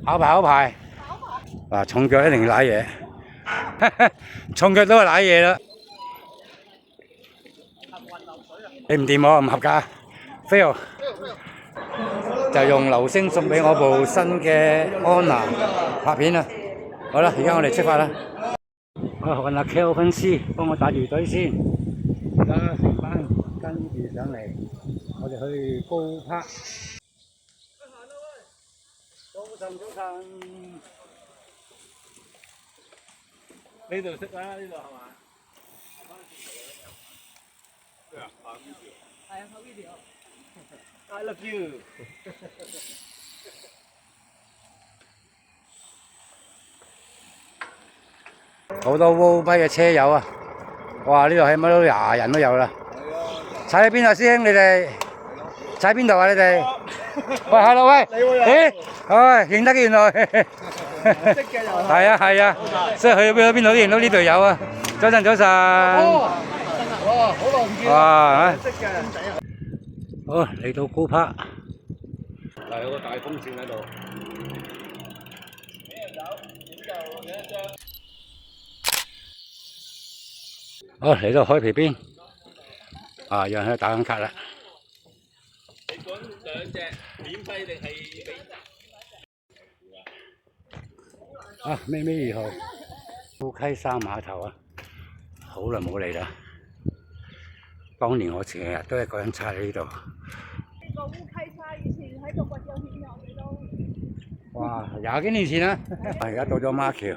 考牌。嗱，重腳一定要舐嘢，重腳都係舐嘢啦。你唔掂喎，唔合格 ，fail。就用流星送俾我部新嘅安娜拍片啦。好啦，而家我哋出發啦。我揾阿 Kel 分師幫我帶住隊先。而家成班跟住上嚟，我哋去高拍。早晨，早晨。呢度識啦，呢度係嘛？咩啊？拍 video。係啊，拍 video。I love you 好多烏龜嘅車友啊！哇，呢度起碼都20人都有啦。踩喺邊啊，師兄你哋？踩邊度啊，你哋？喂，hello喂，咦？唉，認得嘅原來。識嘅又係啊係啊，即係去邊度都認到呢隊友啊！早晨早晨。哇，好耐唔見。哇，識嘅。好嚟到高拍，嗱有個大風扇喺度。好嚟到海皮邊，啊有人喺度打緊卡啦。你講2隻免費定係俾？啊，咩2號？富溪山碼頭啊，好耐冇嚟啦。當年我成日都一個人踩喺呢度。呢個烏溪沙以前喺度掘有險有嘅都。哇，20幾年前啦。而家到咗孖橋，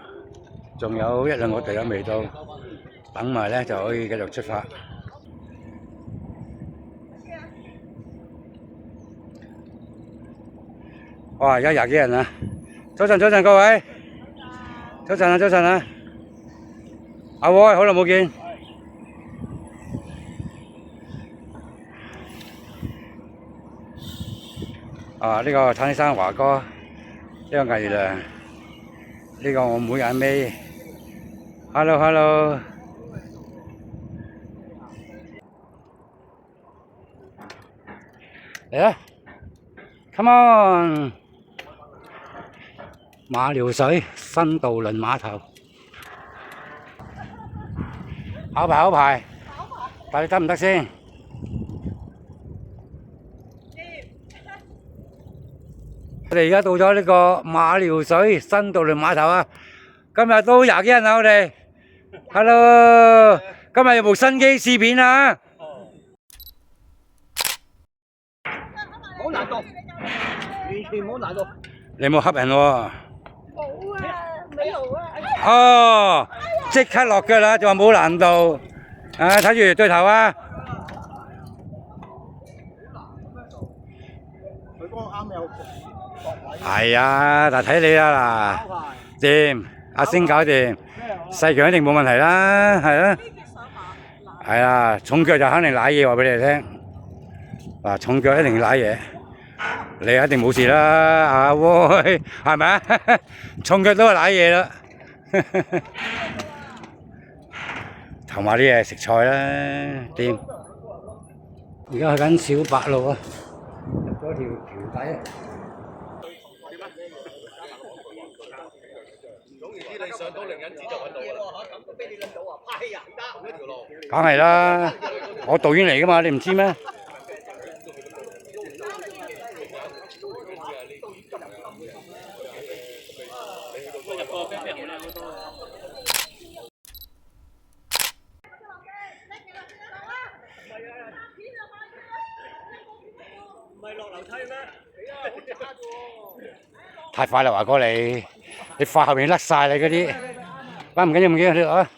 仲有1、2個隊友未到，等埋咧就可以繼續出發。哇！而家20幾人啦。早晨，早晨各位。早晨啊，早晨啊。阿威，好耐冇見。啊！呢個產生華哥，呢個魏良，呢個我妹阿 May。Hello Hello。嚟啦 ！Come on！馬料水新渡輪碼頭。考牌考牌，睇你得唔得先？我哋而家到咗呢個馬料水新渡輪碼頭啊！今日都20幾人啊，我哋。Hello， 今日有部新機試片啊！好難度，完全冇難度。你冇恰人喎？冇啊，未好啊。哦，即刻落腳啦，就話冇難度。啊，睇住對頭啊！佢嗰個啱有。係啊，嗱睇你啦嗱，掂，阿星搞掂，細強一定冇問題啦，係啊，係啊，重腳就肯定舐嘢，話俾你哋聽，嗱重腳一定要舐嘢，你一定冇事啦，阿威，係咪啊？重腳都係舐嘢啦，同埋啲嘢食菜啦，掂。而家去緊小白路啊，入咗條橋底。你上到靈隱寺就揾到啦。咁俾你揾到啊？係啊，而家同一條路。梗係啦，我導演嚟噶嘛，你唔知咩？唔係落樓梯咩？太快啦，華哥你快後面甩晒你嗰啲，唔緊要唔緊要，你落啊！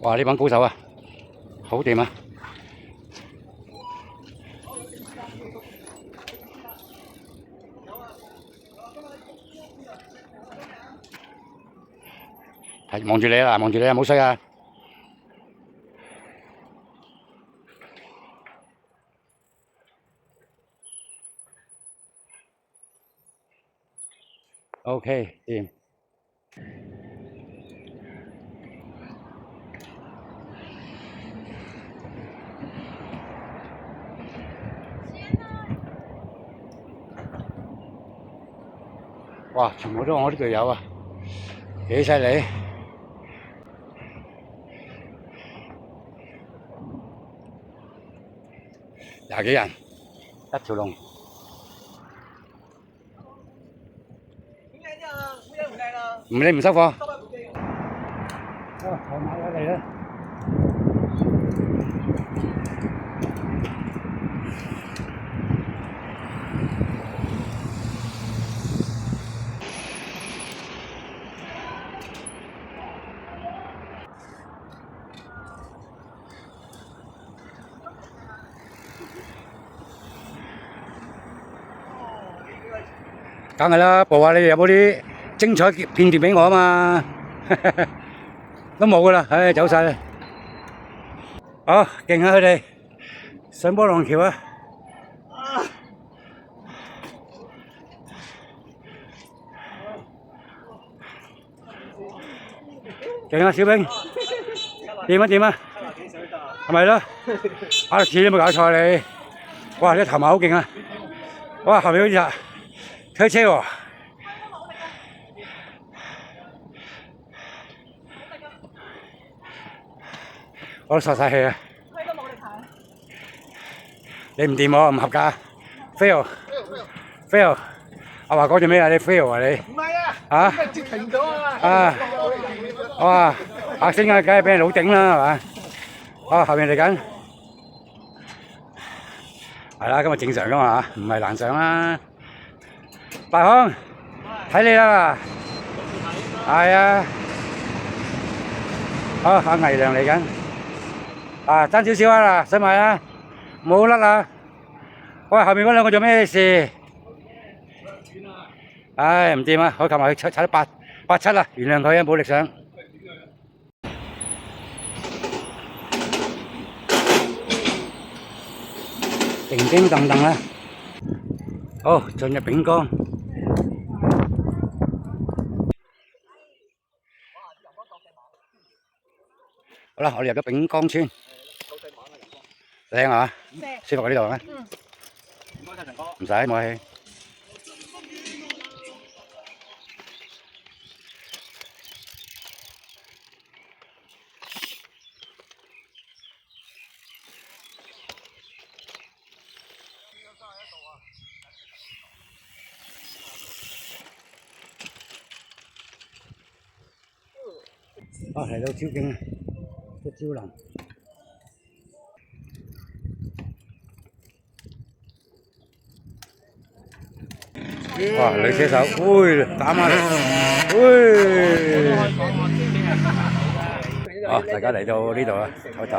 哇！呢班高手啊，好掂啊！係望住你啦，望住你啊，冇衰啊！ OK，掂。哇！全部都係我啲隊友啊，幾犀利！廿幾人，一條龍。點靚啲啊？好靚唔靚啊？唔理唔收貨。收翻部機。哦，我買咗嚟啦。梗係啦，播下你哋有冇啲精彩片段俾我啊嘛？都冇噶啦，唉，走晒啦。好，勁啊佢哋上波浪橋啊！勁啊，小兵！掂啊掂啊！係咪咯？打次都冇搞錯你！哇，你頭馬好勁啊！哇，後面好似啊〜推車喎！我都索晒氣啊！你唔掂喎，唔合格 ，fail。阿華講做咩啊？你 fail 啊你？唔係啊！嚇？截停咗啊！啊！哇！阿星啊，梗係俾人老頂啦，係嘛？啊，後面嚟緊。係啦，今日正常噶嘛，唔係難上啦。大雄，睇你啦，係啊，好，阿倪良嚟緊，啊，爭少少啊嗱，使埋啊，冇甩啊，喂，後面嗰兩個做咩事？唉，唔掂啊，我琴日踩得87啦，原諒佢啊，冇力上。叮叮當當啦，好，進入丙江。好啦，我哋入咗丙江村，靚係嘛？舒服喺呢度咩？唔該晒陳哥，唔使冇氣。啊，嚟到超景啊，個超林。哇！女車手，喂，打埋，喂！好，大家嚟到呢度啊，走走。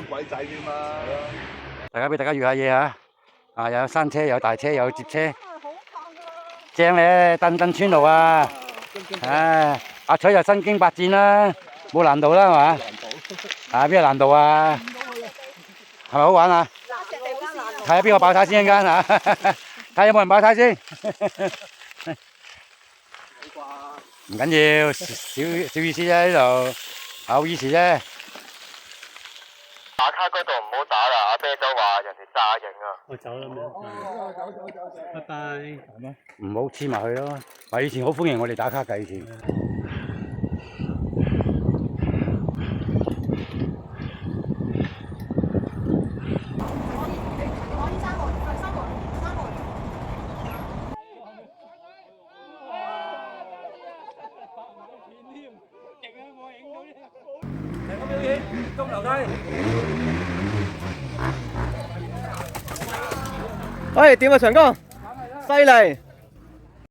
鬼仔添嘛！大家俾大家預下嘢啊！啊，有山車，有大車，有接車，正咧，墩墩村路啊！唉，阿彩就身經百戰啦，冇難度啦，係嘛？啊，邊有難度啊？係咪好玩啊？睇下邊個爆胎先一間啊！睇下有冇人爆胎先。唔緊要，小意思啫，呢度好意思啫。打卡嗰度唔好打啦，阿啤都話人哋炸型啊！我走啦咩？拜拜。唔好黐埋去咯。話以前好歡迎我哋打卡㗎，以前。中樓梯。喂，點啊，長江？犀利！